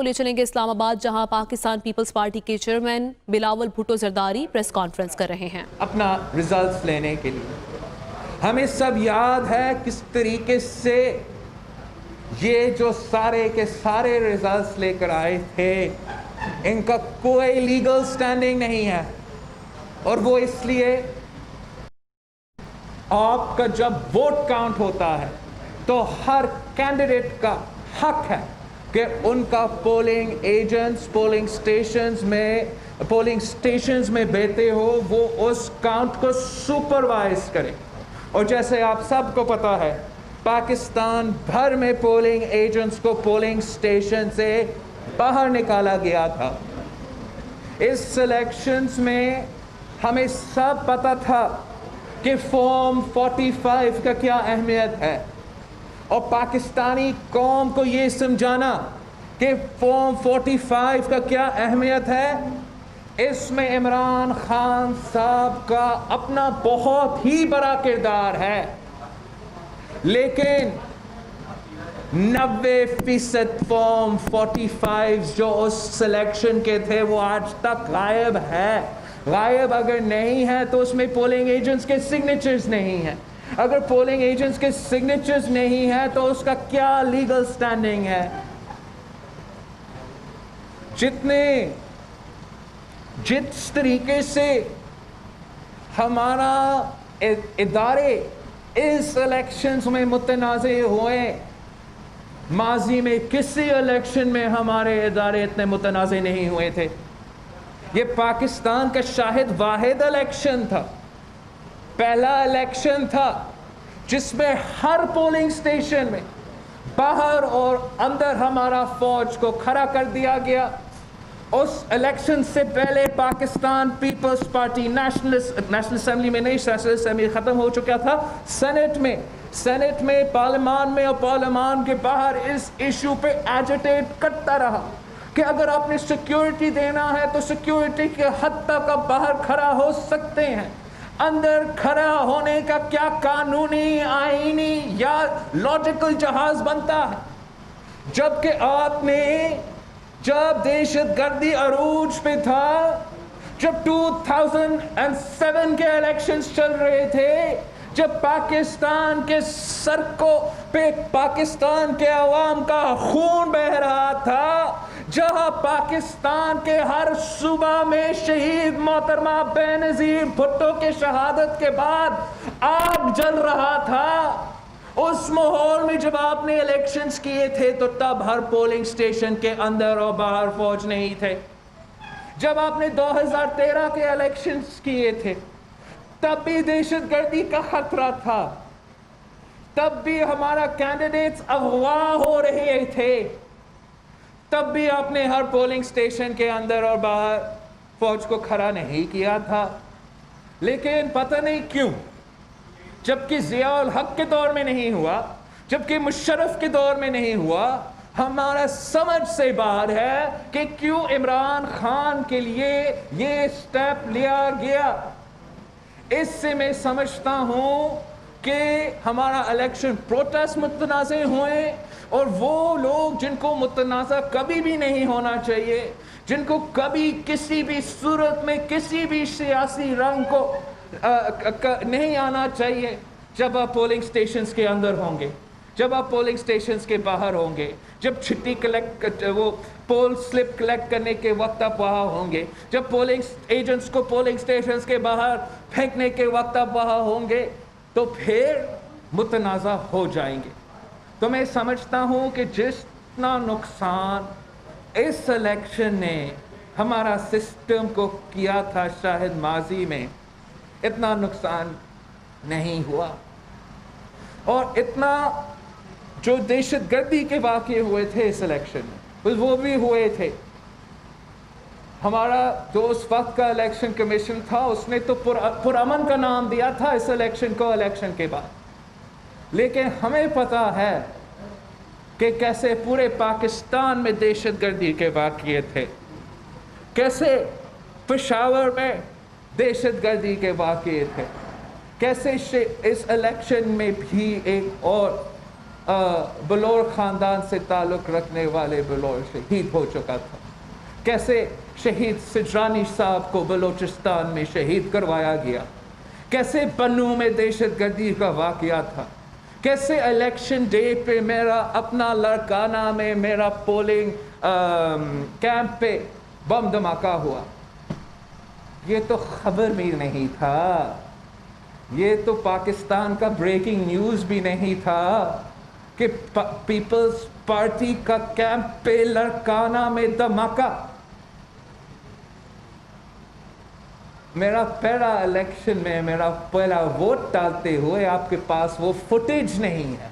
لے چلیں گے اسلام آباد، جہاں پاکستان پیپلز پارٹی کے chairman Bilawal Bhutto Zardari press conference کر رہے ہیں اپنا ریزلٹس لینے کے لیے۔ ہمیں سب یاد ہے کس طریقے سے یہ جو سارے کے سارے ریزلٹس لے کر آئے تھے، ان کا کوئی لیگل سٹینڈنگ نہیں ہے، اور وہ اس لیے آپ کا جب ووٹ کاؤنٹ ہوتا ہے تو ہر کینڈیڈیٹ کا حق ہے کہ ان کا پولنگ ایجنٹس پولنگ سٹیشنز میں بیٹھے ہو، وہ اس کاؤنٹ کو سپروائز کرے۔ اور جیسے آپ سب کو پتا ہے، پاکستان بھر میں پولنگ ایجنٹس کو پولنگ سٹیشن سے باہر نکالا گیا تھا۔ اس الیکشنز میں ہمیں سب پتا تھا کہ فارم 45 کا کیا اہمیت ہے، اور پاکستانی قوم کو یہ سمجھانا کہ فارم 45 کا کیا اہمیت ہے، اس میں عمران خان صاحب کا اپنا بہت ہی بڑا کردار ہے۔ لیکن 90% فارم 45 جو اس سلیکشن کے تھے وہ آج تک غائب ہے۔ غائب اگر نہیں ہے تو اس میں پولنگ ایجنٹس کے سگنیچرز نہیں ہیں۔ اگر پولنگ ایجنٹس کے سگنیچرز نہیں ہیں تو اس کا کیا لیگل سٹینڈنگ ہے؟ جس طریقے سے ہمارا ادارے اس الیکشنز میں متنازع ہوئے، ماضی میں کسی الیکشن میں ہمارے ادارے اتنے متنازع نہیں ہوئے تھے۔ یہ پاکستان کا شاہد واحد الیکشن تھا، پہلا الیکشن تھا جس میں ہر پولنگ سٹیشن میں باہر اور اندر ہمارا فوج کو کھڑا کر دیا گیا۔ اس الیکشن سے پہلے Pakistan Peoples Party national assembly میں نہیں، نیشنل اسمبلی ختم ہو چکا تھا، سینٹ میں پارلیمان میں اور پارلیمان کے باہر اس ایشو پہ ایجیٹیٹ کرتا رہا کہ اگر آپ نے سیکیورٹی دینا ہے تو سیکیورٹی کے حد تک آپ باہر کھڑا ہو سکتے ہیں، اندر کھڑا ہونے کا کیا قانونی آئینی یا لاجیکل جہاز بنتا ہے؟ جبکہ آپ نے جب دہشت گردی عروج پہ تھا، جب 2007 کے الیکشنز چل رہے تھے، جب پاکستان کے سڑکوں پہ پاکستان کے عوام کا خون بہ رہا تھا، جہاں پاکستان کے ہر صوبہ میں شہید محترمہ بینظیر بھٹو کے شہادت کے بعد آگ جل رہا تھا، اس ماحول میں جب آپ نے الیکشنز کیے تھے تو تب ہر پولنگ سٹیشن کے اندر اور باہر فوج نہیں تھے۔ جب آپ نے 2013 کے الیکشنز کیے تھے تب بھی دہشت گردی کا خطرہ تھا، تب بھی ہمارا کینڈیڈیٹس اغوا ہو رہے تھے، تب بھی آپ نے ہر پولنگ سٹیشن کے اندر اور باہر فوج کو کھڑا نہیں کیا تھا۔ لیکن پتہ نہیں کیوں، جبکہ ضیاء الحق کے دور میں نہیں ہوا، جبکہ مشرف کے دور میں نہیں ہوا، ہمارا سمجھ سے باہر ہے کہ کیوں عمران خان کے لیے یہ سٹیپ لیا گیا۔ اس سے میں سمجھتا ہوں کہ ہمارا الیکشن پروٹیسٹ متنازع ہوئے، اور وہ لوگ جن کو متنازع کبھی بھی نہیں ہونا چاہیے، جن کو کبھی کسی بھی صورت میں کسی بھی سیاسی رنگ کو نہیں آنا چاہیے، جب آپ پولنگ سٹیشنز کے اندر ہوں گے، جب آپ پولنگ سٹیشنز کے باہر ہوں گے، جب چھٹی وہ پول سلپ کلیکٹ کرنے کے وقت آپ وہاں ہوں گے، جب پولنگ ایجنٹس کو پولنگ سٹیشنز کے باہر پھینکنے کے وقت آپ وہاں ہوں گے، تو پھر متنازع ہو جائیں گے۔ تو میں سمجھتا ہوں کہ جتنا نقصان اس الیکشن نے ہمارا سسٹم کو کیا تھا شاید ماضی میں، اتنا نقصان نہیں ہوا۔ اور اتنا جو دہشت گردی کے واقعے ہوئے تھے اس الیکشن میں، وہ بھی ہوئے تھے۔ ہمارا جو اس وقت کا الیکشن کمیشن تھا، اس نے تو پرامن کا نام دیا تھا اس الیکشن کو، الیکشن کے بعد، لیکن ہمیں پتا ہے کہ کیسے پورے پاکستان میں دہشت گردی کے واقعے تھے، کیسے پشاور میں دہشت گردی کے واقعے تھے، کیسے اس الیکشن میں بھی ایک اور بلور خاندان سے تعلق رکھنے والے بلور شہید ہو چکا تھا، کیسے شہید سجرانی صاحب کو بلوچستان میں شہید کروایا گیا، کیسے پنو میں دہشت گردی کا واقعہ تھا، کیسے الیکشن ڈے پہ میرا اپنا لڑکانہ میں میرا پولنگ کیمپ پہ بم دھماکہ ہوا۔ یہ تو خبر بھی نہیں تھا، یہ تو پاکستان کا بریکنگ نیوز بھی نہیں تھا کہ پیپلز پارٹی کا کیمپ پہ لڑکانہ میں دھماکہ۔ میرا پہلا الیکشن میں میرا پہلا ووٹ ڈالتے ہوئے آپ کے پاس وہ فوٹیج نہیں ہے۔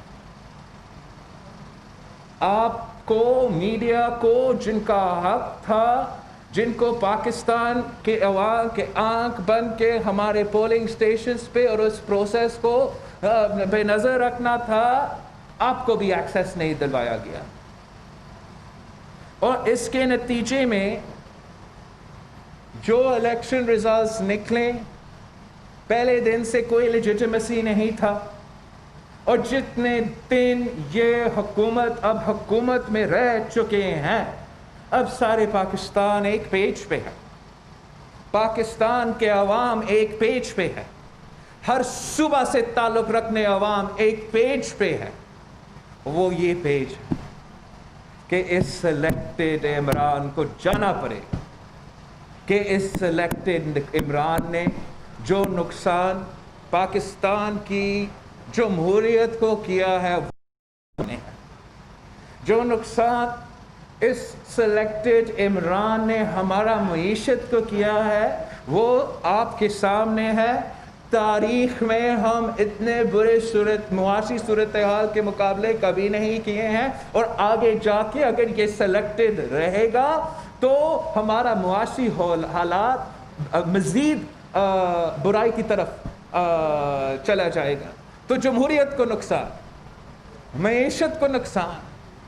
آپ کو میڈیا کو جن کا حق تھا، جن کو پاکستان کے عوام کے آنکھ بند کے ہمارے پولنگ سٹیشنز پہ اور اس پروسیس کو بے نظر رکھنا تھا، آپ کو بھی ایکسیس نہیں دلوایا گیا، اور اس کے نتیجے میں جو الیکشن ریزلٹس نکلے پہلے دن سے کوئی لیجیٹیمیسی نہیں تھا، اور جتنے دن یہ حکومت اب حکومت میں رہ چکے ہیں، اب سارے پاکستان ایک پیج پہ ہے، پاکستان کے عوام ایک پیج پہ ہے، ہر صوبہ سے تعلق رکھنے عوام ایک پیج پہ ہے۔ وہ یہ پیج ہے کہ اس سلیکٹڈ عمران کو جانا پڑے گا، کہ اس سلیکٹڈ عمران نے جو نقصان پاکستان کی جمہوریت کو کیا ہے، جو نقصان اس سلیکٹڈ عمران نے ہمارا معیشت کو کیا ہے، وہ آپ کے سامنے ہے۔ تاریخ میں ہم اتنے برے معاشی صورتحال کے مقابلے کبھی نہیں کیے ہیں، اور آگے جا کے اگر یہ سلیکٹڈ رہے گا تو ہمارا معاشی حالات مزید برائی کی طرف چلا جائے گا۔ تو جمہوریت کو نقصان، معیشت کو نقصان،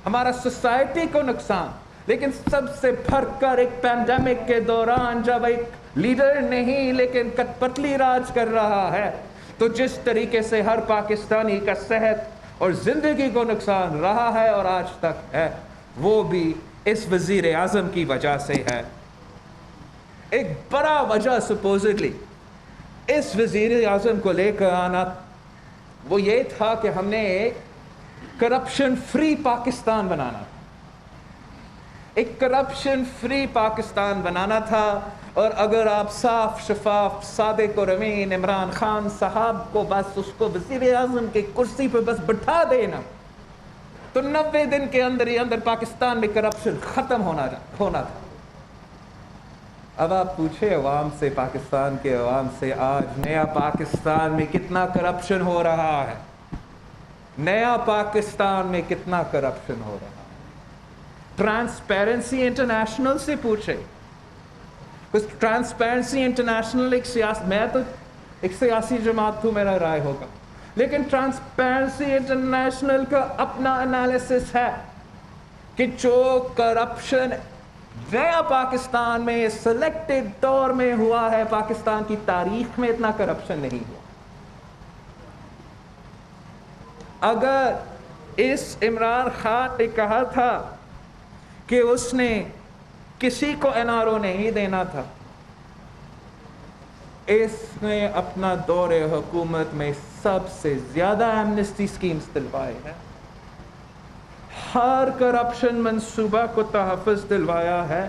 ہمارا سوسائٹی کو نقصان، لیکن سب سے بڑھ کر ایک پینڈیمک کے دوران جب ایک لیڈر نہیں لیکن کٹ پتلی راج کر رہا ہے، تو جس طریقے سے ہر پاکستانی کا صحت اور زندگی کو نقصان رہا ہے اور آج تک ہے، وہ بھی اس وزیر اعظم کی وجہ سے ہے۔ ایک بڑا وجہ سپوزڈلی اس وزیر اعظم کو لے کر آنا وہ یہ تھا کہ ہم نے ایک کرپشن فری پاکستان بنانا تھا، ایک کرپشن فری پاکستان بنانا تھا۔ اور اگر آپ صاف شفاف صادق اور امین عمران خان صاحب کو بس اس کو وزیر اعظم کی کرسی پہ بس بٹھا دینا، تو 90 دن کے اندر ہی اندر پاکستان میں کرپشن ختم ہونا تھا۔ اب آپ پوچھیں عوام سے، پاکستان کے عوام سے، آج نیا پاکستان میں کتنا کرپشن ہو رہا ہے، نیا پاکستان میں کتنا کرپشن ہو رہا ہے۔ ٹرانسپیرنسی انٹرنیشنل سے پوچھیں، ٹرانسپیرنسی انٹرنیشنل میں تو ایک سیاسی جماعت ہوں، میرا رائے ہوگا، لیکن ٹرانسپیرنسی انٹرنیشنل کا اپنا انالیسس ہے کہ جو کرپشن نیا پاکستان میں سلیکٹڈ دور میں ہوا ہے، پاکستان کی تاریخ میں اتنا کرپشن نہیں ہوا۔ اگر اس عمران خان نے کہا تھا کہ اس نے کسی کو NRO نہیں دینا تھا، اس نے اپنا دور حکومت میں سب سے زیادہ ایمنسٹی سکیمز دلوائے ہیں، ہر کرپشن منصوبہ کو تحفظ دلوایا ہے۔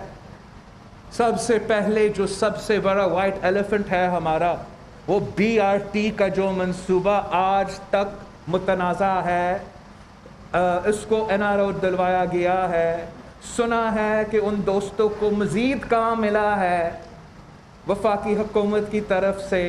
سب سے پہلے جو سب سے بڑا وائٹ ایلیفنٹ ہے ہمارا، وہ BRT کا جو منصوبہ آج تک متنازع ہے، اس کو NRO دلوایا گیا ہے۔ سنا ہے کہ ان دوستوں کو مزید کام ملا ہے وفاقی حکومت کی طرف سے،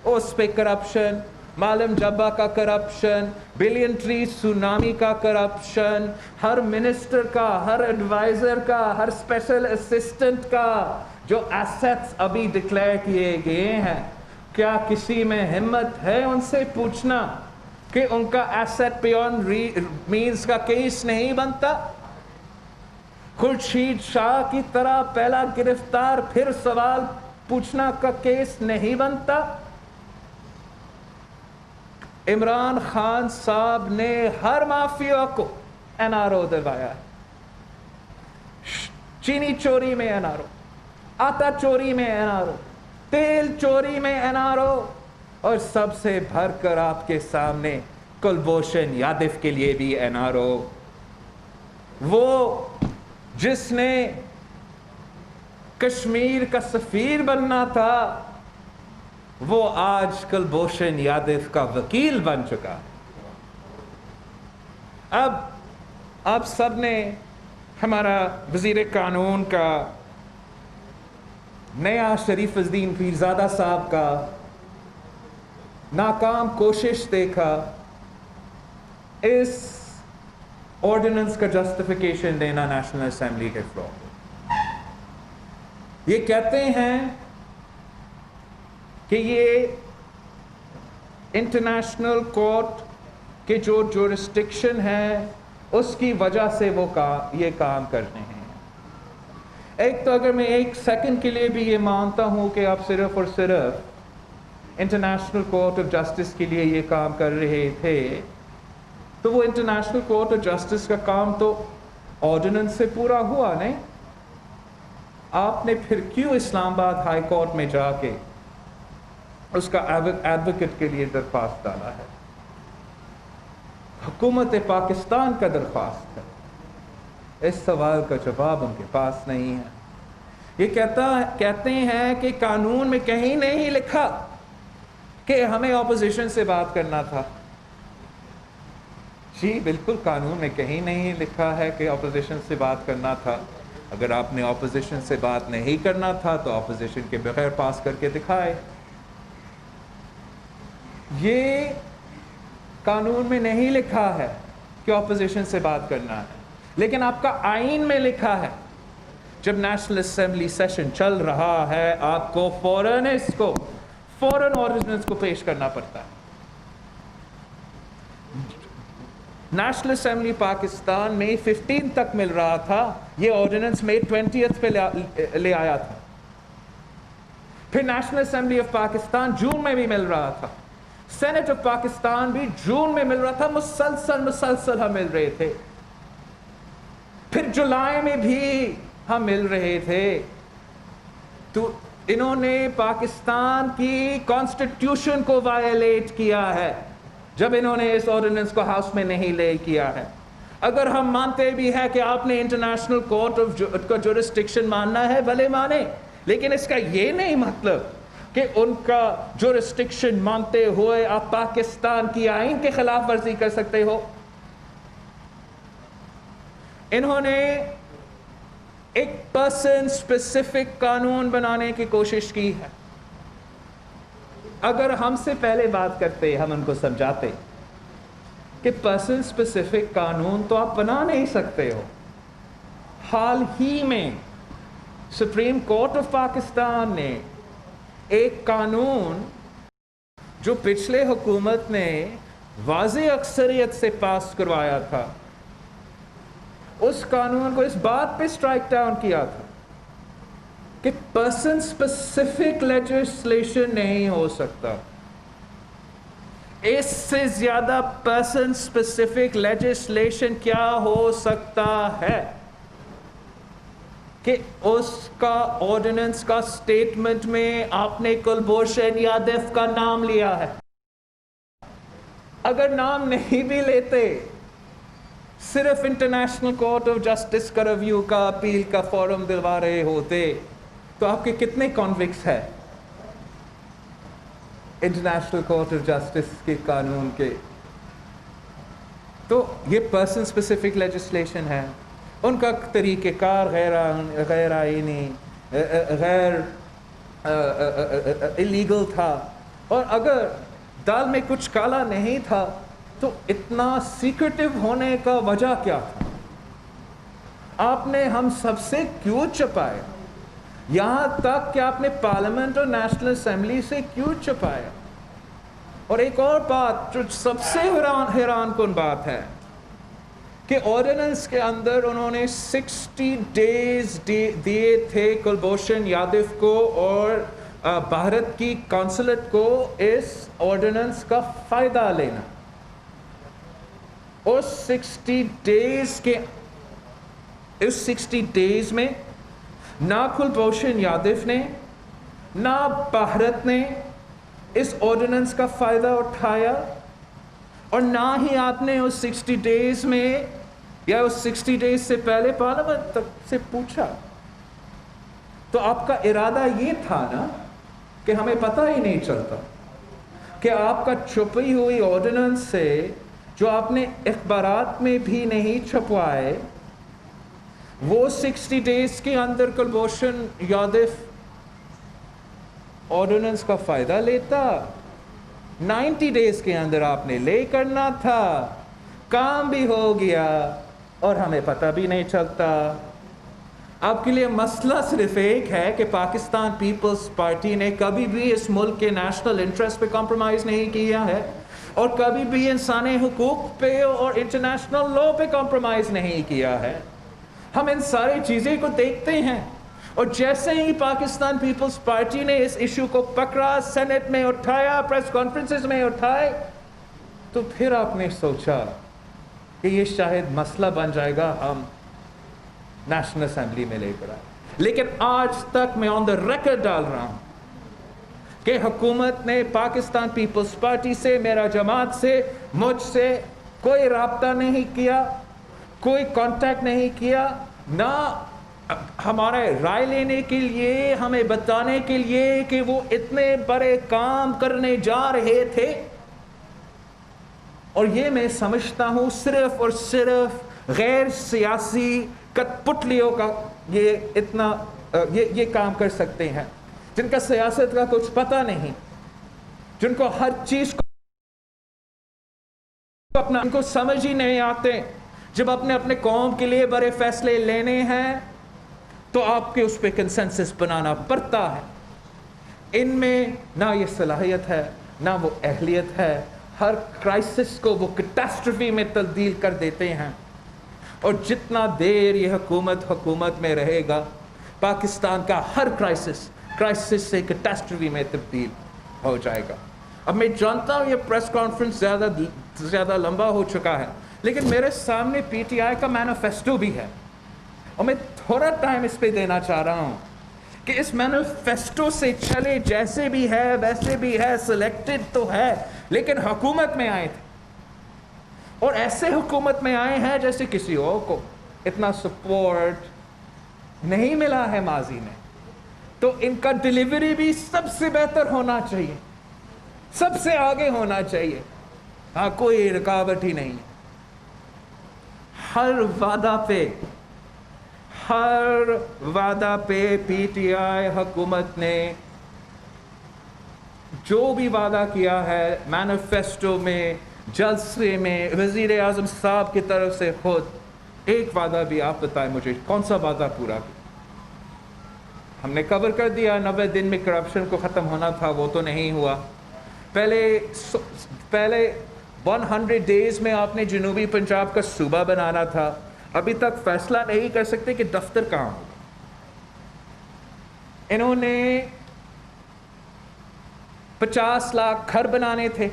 اس پہ کرپشن، معلم جبا کا کرپشن، بلین ٹری سونامی کا کرپشن، ہر منسٹر کا، ہر ایڈوائزر کا، ہر اسپیشل اسسٹنٹ کا جو ایسٹس ابھی ڈکلیئر کیے گئے ہیں، کیا کسی میں ہمت ہے ان سے پوچھنا کہ ان کا ایسٹ بیونڈ مینز کا کیس نہیں بنتا؟ خورشید شاہ کی طرح پہلا گرفتار پھر سوال پوچھنا کا کیس نہیں بنتا؟ عمران خان صاحب نے ہر مافیا کو NRO دلوایا ہے. چینی چوری میں NRO, آٹا چوری میں NRO, تیل چوری میں NRO, اور سب سے بھر کر آپ کے سامنے کلبھوشن یادو کے لیے بھی NRO. وہ جس نے کشمیر کا سفیر بننا تھا وہ آج کلبھوشن یادو کا وکیل بن چکا. اب آپ سب نے ہمارا وزیر قانون کا نیا شریف الدین پیرزادہ صاحب کا ناکام کوشش دیکھا اس آرڈیننس کا جسٹیفیکیشن دینا نیشنل اسمبلی کے فلور. یہ کہتے ہیں کہ یہ انٹرنیشنل کورٹ کے جو جورسڈکشن ہے اس کی وجہ سے وہ یہ کام کر رہے ہیں. ایک تو اگر میں ایک سیکنڈ کے لیے بھی یہ مانتا ہوں کہ آپ صرف اور صرف انٹرنیشنل کورٹ آف جسٹس کے لیے یہ کام کر رہے تھے, تو وہ انٹرنیشنل کورٹ آف جسٹس کا کام تو آرڈیننس سے پورا ہوا نہیں. آپ نے پھر کیوں اسلام آباد ہائی کورٹ میں جا کے اس کا ایڈوکیٹ کے لیے درخواست ڈالا ہے؟ حکومت پاکستان کا درخواست ہے. اس سوال کا جواب ان کے پاس نہیں ہے. یہ کہتے ہیں کہ قانون میں کہیں نہیں لکھا کہ ہمیں اپوزیشن سے بات کرنا تھا. جی بالکل, قانون میں کہیں نہیں لکھا ہے کہ اپوزیشن سے بات کرنا تھا. اگر آپ نے اپوزیشن سے بات نہیں کرنا تھا تو اپوزیشن کے بغیر پاس کر کے دکھائے. یہ قانون میں نہیں لکھا ہے کہ اپوزیشن سے بات کرنا ہے, لیکن آپ کا آئین میں لکھا ہے جب نیشنل اسمبلی سیشن چل رہا ہے آپ کو فوراً آرڈیننس کو پیش کرنا پڑتا ہے. نیشنل اسمبلی پاکستان مئی 15 تک مل رہا تھا, یہ آرڈیننس مئی 20 پہ لے آیا تھا. پھر نیشنل اسمبلی آف پاکستان جون میں بھی مل رہا تھا, سینٹ آف پاکستان بھی جون میں مل رہا تھا, مسلسل ہم مل رہے تھے. پھر جولائی میں بھی ہم مل رہے تھے. تو انہوں نے پاکستان کی کانسٹیٹیوشن کو وائلیٹ کیا ہے جب انہوں نے اس آرڈیننس کو ہاؤس میں نہیں لے کیا ہے. اگر ہم مانتے بھی ہیں کہ آپ نے انٹرنیشنل کورٹ کا جورسڈکشن ماننا ہے, بھلے مانے, لیکن اس کا یہ نہیں مطلب کہ ان کا جورسڈکشن مانتے ہوئے آپ پاکستان کی آئین کے خلاف ورزی کر سکتے ہو. انہوں نے ایک پرسن اسپیسیفک قانون بنانے کی کوشش کی ہے. اگر ہم سے پہلے بات کرتے, ہم ان کو سمجھاتے کہ پرسن اسپیسیفک قانون تو آپ بنا نہیں سکتے ہو. حال ہی میں سپریم کورٹ آف پاکستان نے ایک قانون جو پچھلے حکومت نے واضح اکثریت سے پاس کروایا تھا, اس قانون کو اس بات پہ اسٹرائک ڈاؤن کیا تھا کہ پرسن اسپیسیفک لیجسلیشن نہیں ہو سکتا. اس سے زیادہ پرسن اسپیسیفک لیجسلیشن کیا ہو سکتا ہے کہ اس کا آرڈیننس کا سٹیٹمنٹ میں آپ نے کلبھوشن یادو کا نام لیا ہے. اگر نام نہیں بھی لیتے, صرف انٹرنیشنل کورٹ آف جسٹس کا ریویو کا اپیل کا فارم دلوا رہے ہوتے, تو آپ کے کتنے کانوکٹس ہیں انٹرنیشنل کورٹ آف جسٹس کے قانون کے؟ تو یہ پرسن اسپیسیفک لیجسلیشن ہے. ان کا طریقہ کار غیر آئینی, غیر الیگل تھا, اور اگر دال میں کچھ کالا نہیں تھا تو اتنا سیکریٹو ہونے کا وجہ کیا تھا؟ آپ نے ہم سب سے کیوں چھپائے؟ یہاں تک کہ آپ نے پارلیمنٹ اور نیشنل اسمبلی سے کیوں چھپایا؟ اور ایک اور بات جو سب سے حیران کن بات ہے کہ آرڈیننس کے اندر انہوں نے 60 days دیے تھے کلبھوشن یادو کو اور بھارت کی کونسلیٹ کو اس آرڈیننس کا فائدہ لینا. اس 60 ڈیز میں نہ کلبھوشن یادو نے نہ بھارت نے اس آرڈیننس کا فائدہ اٹھایا, اور نہ ہی آپ نے اس 60 ڈیز میں یا اس 60 ڈیز سے پہلے پارلیمنٹ تک سے پوچھا. تو آپ کا ارادہ یہ تھا نا کہ ہمیں پتہ ہی نہیں چلتا کہ آپ کا چھپی ہوئی آرڈیننس سے جو آپ نے اخبارات میں بھی نہیں چھپوائے, وہ 60 ڈیز کے اندر کلبھوشن یادو آرڈیننس کا فائدہ لیتا. 90 ڈیز کے اندر آپ نے لے کرنا تھا, کام بھی ہو گیا اور ہمیں پتہ بھی نہیں چلتا. آپ کے لیے مسئلہ صرف ایک ہے کہ پاکستان پیپلز پارٹی نے کبھی بھی اس ملک کے نیشنل انٹرسٹ پہ کمپرومائز نہیں کیا ہے, اور کبھی بھی انسانی حقوق پہ اور انٹرنیشنل لا پہ کمپرومائز نہیں کیا ہے. ہم ان ساری چیزیں کو دیکھتے ہیں, اور جیسے ہی پاکستان پیپلز پارٹی نے اس ایشو کو پکڑا, سینٹ میں اٹھایا, پریس کانفرنسز میں اٹھائے, تو پھر آپ نے سوچا کہ یہ شاید مسئلہ بن جائے گا, ہم نیشنل اسمبلی میں لے کر آئے. لیکن آج تک میں آن دا ریکارڈ ڈال رہا ہوں کہ حکومت نے پاکستان پیپلز پارٹی سے, میرا جماعت سے, مجھ سے کوئی رابطہ نہیں کیا, کوئی کانٹیکٹ نہیں کیا, نہ ہمارے رائے لینے کے لیے, ہمیں بتانے کے لیے کہ وہ اتنے بڑے کام کرنے جا رہے تھے. اور یہ میں سمجھتا ہوں صرف اور صرف غیر سیاسی کٹ پتلیوں کا یہ کام کر سکتے ہیں, جن کا سیاست کا کچھ پتہ نہیں, جن کو ہر چیز کو ان کو سمجھ ہی نہیں آتے. جب اپنے قوم کے لیے بڑے فیصلے لینے ہیں تو آپ کے اس پہ کنسنسس بنانا پڑتا ہے. ان میں نہ یہ صلاحیت ہے, نہ وہ اہلیت ہے. ہر کرائسس کو وہ کیٹاسٹروفی میں تبدیل کر دیتے ہیں, اور جتنا دیر یہ حکومت میں رہے گا, پاکستان کا ہر کرائسس سے کیٹاسٹروفی میں تبدیل ہو جائے گا. اب میں جانتا ہوں یہ پریس کانفرنس زیادہ لمبا ہو چکا ہے, لیکن میرے سامنے پی ٹی آئی کا مینیفیسٹو بھی ہے, اور میں تھوڑا ٹائم اس پہ دینا چاہ رہا ہوں کہ اس مینیفیسٹو سے چلے, جیسے بھی ہے ویسے بھی ہے, سلیکٹڈ تو ہے, لیکن حکومت میں آئے تھے, اور ایسے حکومت میں آئے ہیں جیسے کسی اور کو اتنا سپورٹ نہیں ملا ہے ماضی میں. تو ان کا ڈیلیوری بھی سب سے بہتر ہونا چاہیے, سب سے آگے ہونا چاہیے. ہاں, کوئی رکاوٹ ہی نہیں. ہر وعدہ پہ پی ٹی آئی حکومت نے جو بھی وعدہ کیا ہے, مینیفیسٹو میں, جلسے میں, وزیر اعظم صاحب کی طرف سے خود, ایک وعدہ بھی آپ بتائیں مجھے کون سا وعدہ پورا کیا؟ ہم نے کور کر دیا 90 دن میں کرپشن کو ختم ہونا تھا, وہ تو نہیں ہوا. پہلے 100 ڈیز میں آپ نے جنوبی پنجاب کا صوبہ بنانا تھا, ابھی تک فیصلہ نہیں کر سکتے کہ دفتر کہاں ہوگا. انہوں نے 50 لاکھ گھر بنانے تھے,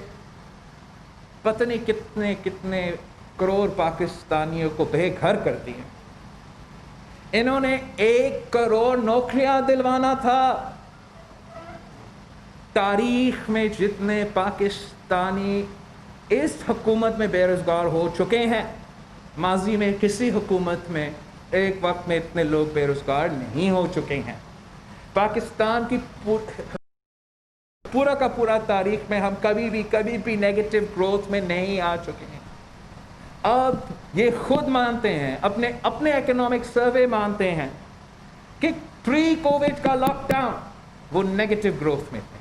پتہ نہیں کتنے کروڑ پاکستانیوں کو بے گھر کر دیے. انہوں نے 1 کروڑ نوکریاں دلوانا تھا. تاریخ میں جتنے پاکستانی اس حکومت میں بے روزگار ہو چکے ہیں, ماضی میں کسی حکومت میں ایک وقت میں اتنے لوگ بے روزگار نہیں ہو چکے ہیں. پاکستان کی پورا کا پورا تاریخ میں ہم کبھی بھی نیگیٹو گروتھ میں نہیں آ چکے ہیں. اب یہ خود مانتے ہیں, اپنے اکنامک سروے مانتے ہیں کہ پری کووڈ کا لاک ڈاؤن وہ نیگیٹو گروتھ میں تھے.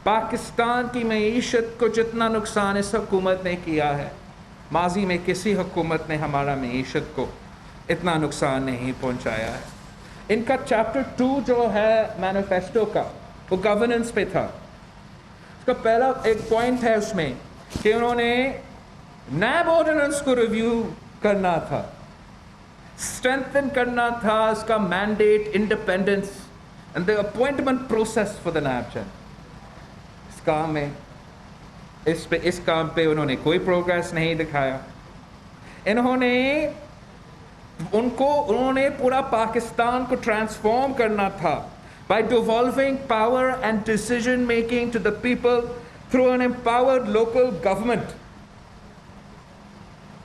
پاکستان کی معیشت کو جتنا نقصان اس حکومت نے کیا ہے, ماضی میں کسی حکومت نے ہمارا معیشت کو اتنا نقصان نہیں پہنچایا ہے. ان کا چیپٹر 2 جو ہے مینیفیسٹو کا, وہ گورننس پہ تھا. اس کا پہلا ایک پوائنٹ ہے اس میں کہ انہوں نے نیب آرڈیننس کو ریویو کرنا تھا, اسٹرینتھن کرنا تھا اس کا mandate, independence, and the appointment process for the NAB chairman. اس کام میں اس کام پہ انہوں نے کوئی پروگریس نہیں دکھایا. انہوں نے پورا پاکستان کو ٹرانسفارم کرنا تھا by devolving power and decision making to the people through an empowered local government.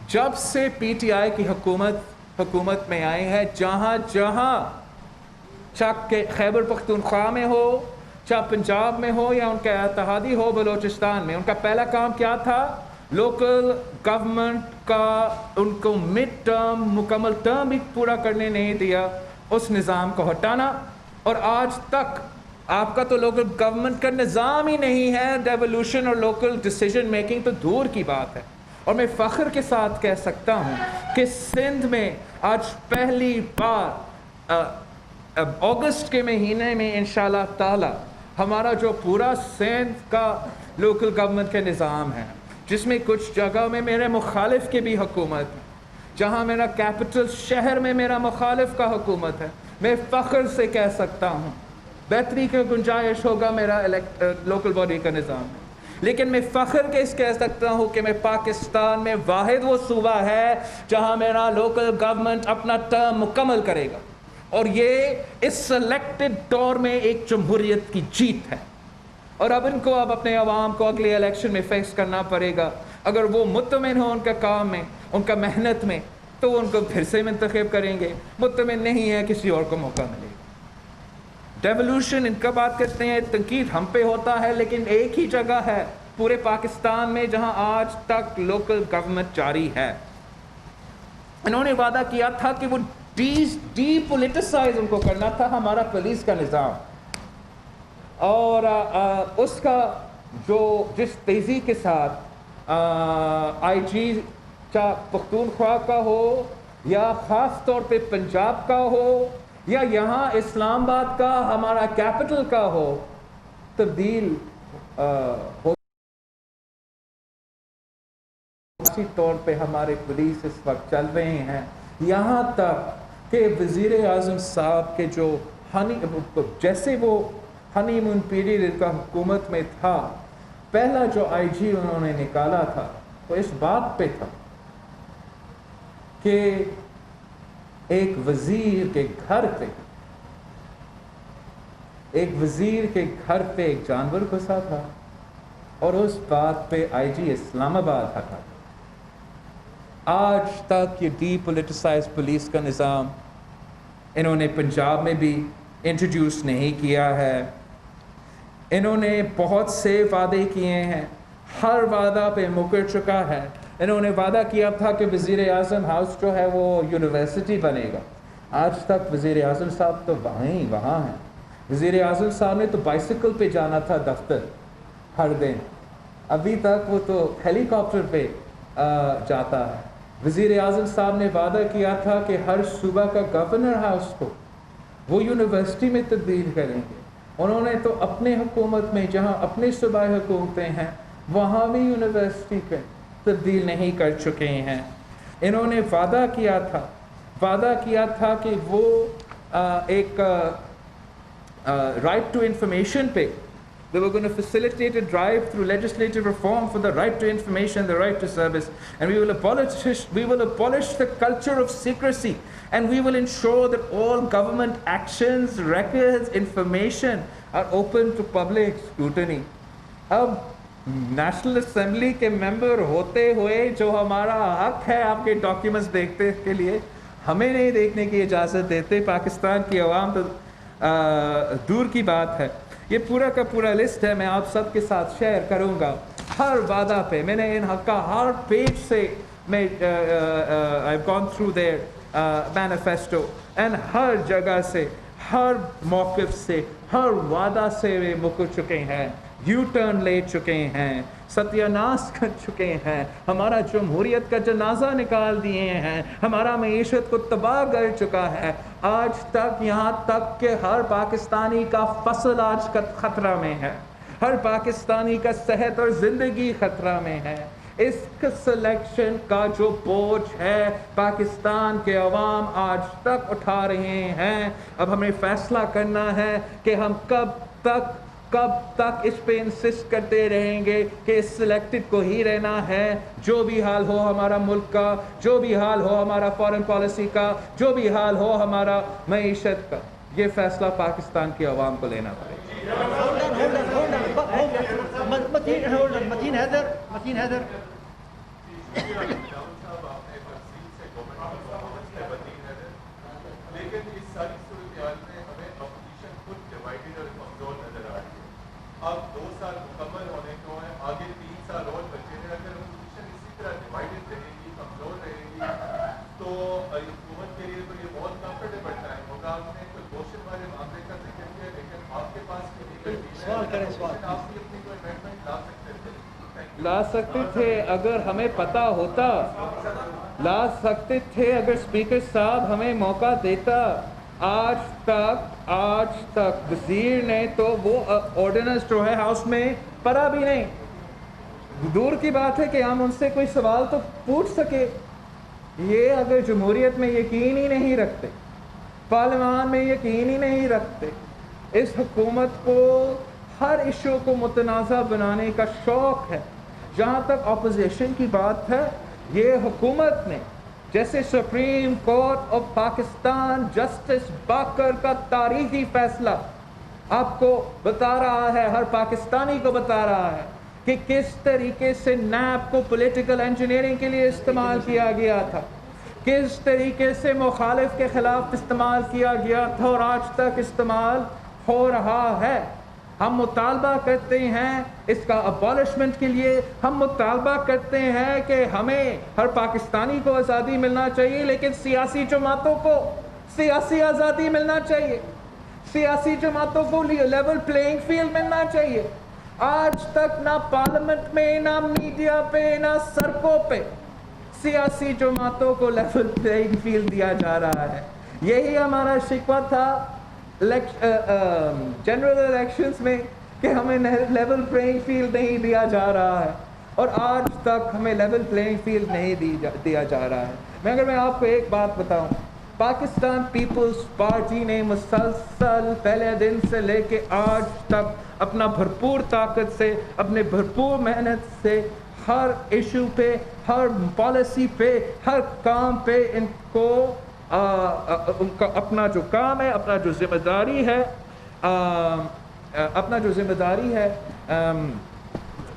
جب سے پی ٹی آئی کی حکومت میں آئی ہے، جہاں چاہے خیبر پختونخوا میں ہو، چاہے پنجاب میں ہو یا ان کا اتحادی ہو بلوچستان میں، ان کا پہلا کام کیا تھا؟ لوکل گورنمنٹ کا ان کو مڈ ٹرم مکمل ٹرم بھی پورا کرنے نہیں دیا، اس نظام کو ہٹانا. اور آج تک آپ کا تو لوکل گورنمنٹ کا نظام ہی نہیں ہے. ڈیولوشن اور لوکل ڈیسیجن میکنگ تو دور کی بات ہے. اور میں فخر کے ساتھ کہہ سکتا ہوں کہ سندھ میں آج پہلی بار اگست کے مہینے میں انشاءاللہ تعالی ہمارا جو پورا سندھ کا لوکل گورنمنٹ کا نظام ہے، جس میں کچھ جگہ میں میرے مخالف کی بھی حکومت ہے، جہاں میرا کیپٹل شہر میں میرا مخالف کا حکومت ہے، میں فخر سے کہہ سکتا ہوں بہتری کی گنجائش ہوگا میرا لوکل باڈی کا نظام ہے. لیکن میں فخر کے اس کہہ سکتا ہوں کہ میں پاکستان میں واحد وہ صوبہ ہے جہاں میرا لوکل گورنمنٹ اپنا ٹرم مکمل کرے گا. اور یہ اس سلیکٹڈ دور میں ایک جمہوریت کی جیت ہے. اور اب ان کو اپنے عوام کو اگلے الیکشن میں فیس کرنا پڑے گا. اگر وہ مطمئن ہو ان کا کام میں، ان کا محنت میں، تو وہ ان کو پھر سے منتخب کریں گے. مطمئن نہیں ہے، کسی اور کو موقع ملے گا. ڈیولوشن ان کا بات کرتے ہیں، تنقید ہم پہ ہوتا ہے، لیکن ایک ہی جگہ ہے پورے پاکستان میں جہاں آج تک لوکل گورنمنٹ جاری ہے. انہوں نے وعدہ کیا تھا کہ وہ ڈی پولیٹیسائز ان کو کرنا تھا ہمارا پولیس کا نظام. اور اس کا جس تیزی کے ساتھ آئی جی چاہے پختونخوا کا ہو یا خاص طور پہ پنجاب کا ہو یا یہاں اسلام آباد کا ہمارا کیپٹل کا ہو، تبدیل ہو طور پہ ہمارے پولیس اس وقت چل رہے ہیں. یہاں تک کہ وزیر اعظم صاحب کے جو جیسے وہ ہنی مون پیریڈ کا حکومت میں تھا، پہلا جو آئی جی انہوں نے نکالا تھا وہ اس بات پہ تھا کہ ایک وزیر کے گھر پہ ایک جانور گھسا تھا، اور اس بات پہ آئی جی اسلام آباد ہٹا. آج تک یہ ڈی پولیٹیسائز پولیس کا نظام انہوں نے پنجاب میں بھی انٹروڈیوس نہیں کیا ہے. انہوں نے بہت سے وعدے کیے ہیں، ہر وعدہ پہ مکر چکا ہے. انہوں نے وعدہ کیا تھا کہ وزیر اعظم ہاؤس جو ہے وہ یونیورسٹی بنے گا. آج تک وزیر اعظم صاحب تو وہاں ہیں. وزیر اعظم صاحب نے تو بائسیکل پہ جانا تھا دفتر ہر دن، ابھی تک وہ تو ہیلی کاپٹر پہ جاتا ہے. وزیر اعظم صاحب نے وعدہ کیا تھا کہ ہر صوبہ کا گورنر ہاؤس کو وہ یونیورسٹی میں تبدیل کریں گے. انہوں نے تو اپنے حکومت میں جہاں اپنے صوبائی حکومتیں ہیں وہاں بھی یونیورسٹی پہ تبدیل نہیں کر چکے ہیں. انہوں نے وعدہ کیا تھا کہ وہ ایک رائٹ ٹو انفارمیشن پہ they were going to facilitate a drive through legislative reform for the right to information, the right to service, and we will abolish the culture of secrecy, and we will ensure that all government actions, records, information are open to public scrutiny. اب national assembly کے ممبر ہوتے ہوئے جو ہمارا حق ہے آپ کے ڈاکیومنٹس دیکھتے کے لیے، ہمیں نہیں دیکھنے کی اجازت دیتے. پاکستان کی عوام تو دور کی بات ہے. یہ پورا کا پورا لسٹ ہے، میں آپ سب کے ساتھ شیئر کروں گا. ہر وعدہ پہ میں نے ان حق کا ہر پیج سے میں I've gone through their manifesto, and ہر جگہ سے، ہر موقف سے، ہر وعدہ سے وہ مکر چکے ہیں، یو ٹرن لے چکے ہیں، ستیہ ناش کر چکے ہیں، ہمارا جمہوریت کا جنازہ نکال دیے ہیں، ہمارا معیشت کو تباہ کر چکا ہے. آج تک یہاں تک کہ ہر پاکستانی کا فصل آج خطرہ میں ہے، ہر پاکستانی کا صحت اور زندگی خطرہ میں ہے. اس سلیکشن کا جو بوجھ ہے پاکستان کے عوام آج تک اٹھا رہے ہیں. اب ہمیں فیصلہ کرنا ہے کہ ہم کب تک اس پہ انسسٹ کرتے رہیں گے کہ اس سلیکٹڈ کو ہی رہنا ہے, جو بھی حال ہو ہمارا ملک کا, جو بھی حال ہو ہمارا فارن پالیسی کا, جو بھی حال ہو ہمارا معیشت کا. یہ فیصلہ پاکستان کی عوام کو لینا پڑے گا. متین حیدر لیکن اس ساری صورتحال میں ہمیں اپوزیشن خود ڈیوائیڈڈ اور کمزور نظر آ رہی ہے. اب 2 سال مکمل ہونے کو ہیں, آگے 3 سال اور بچے ہیں. اگر اپوزیشن اسی طرح ڈیوائیڈڈ رہے گی, کمزور رہے گی, تو حکومت کے لیے تو یہ بہت کمفرٹیبل ٹائم ہوگا. آپ نے کوئی موشن والے معاملے کا ذکر کیا, لیکن آپ کے پاس آپ بھی اپنی کوئی امینڈمنٹ لا سکتے تھے اگر ہمیں پتا ہوتا, لا سکتے تھے اگر اسپیکر صاحب ہمیں موقع دیتا. آج تک وزیر نے تو وہ آرڈیننس جو ہے ہاؤس میں پڑھا بھی نہیں. دور کی بات ہے کہ ہم ان سے کوئی سوال تو پوچھ سکے. یہ اگر جمہوریت میں یقین ہی نہیں رکھتے, پارلیمان میں یقین ہی نہیں رکھتے, اس حکومت کو ہر ایشو کو متنازع بنانے کا شوق ہے. جہاں تک اپوزیشن کی بات ہے, یہ حکومت نے جیسے supreme court of Pakistan justice Baqir کا تاریخی فیصلہ آپ کو بتا رہا ہے, ہر پاکستانی کو بتا رہا ہے کہ کس طریقے سے نیب کو پولیٹیکل انجینئرنگ کے لیے استعمال کیا گیا تھا, کس طریقے سے مخالف کے خلاف استعمال کیا گیا تھا اور آج تک استعمال ہو رہا ہے. ہم مطالبہ کرتے ہیں اس کا ابالشمنٹ کے لیے. ہم مطالبہ کرتے ہیں کہ ہمیں ہر پاکستانی کو آزادی ملنا چاہیے, لیکن سیاسی جماعتوں کو سیاسی آزادی ملنا چاہیے, سیاسی جماعتوں کو لیول پلینگ فیلڈ ملنا چاہیے. آج تک نہ پارلیمنٹ میں, نہ میڈیا پہ, نہ سڑکوں پہ سیاسی جماعتوں کو لیول پلینگ فیلڈ دیا جا رہا ہے. یہی ہمارا شکوہ تھا جنرل الیکشنز میں کہ ہمیں لیول پلینگ فیلڈ نہیں دیا جا رہا ہے, اور آج تک ہمیں لیول پلینگ فیلڈ نہیں دیا جا رہا ہے. اگر میں آپ کو ایک بات بتاؤں, پاکستان پیپلز پارٹی نے مسلسل پہلے دن سے لے کے آج تک اپنا بھرپور طاقت سے, اپنے بھرپور محنت سے ہر ایشو پہ, ہر پالیسی پہ, ہر کام پہ ان کو ان کا اپنا جو کام ہے, اپنا جو ذمہ داری ہے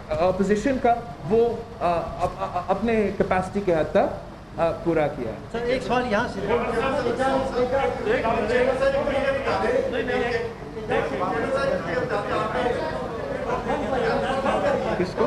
اپوزیشن کا, وہ اپنے کیپیسٹی کے حد تک پورا کیا ہے. سر ایک سوال یہاں سے, کس کو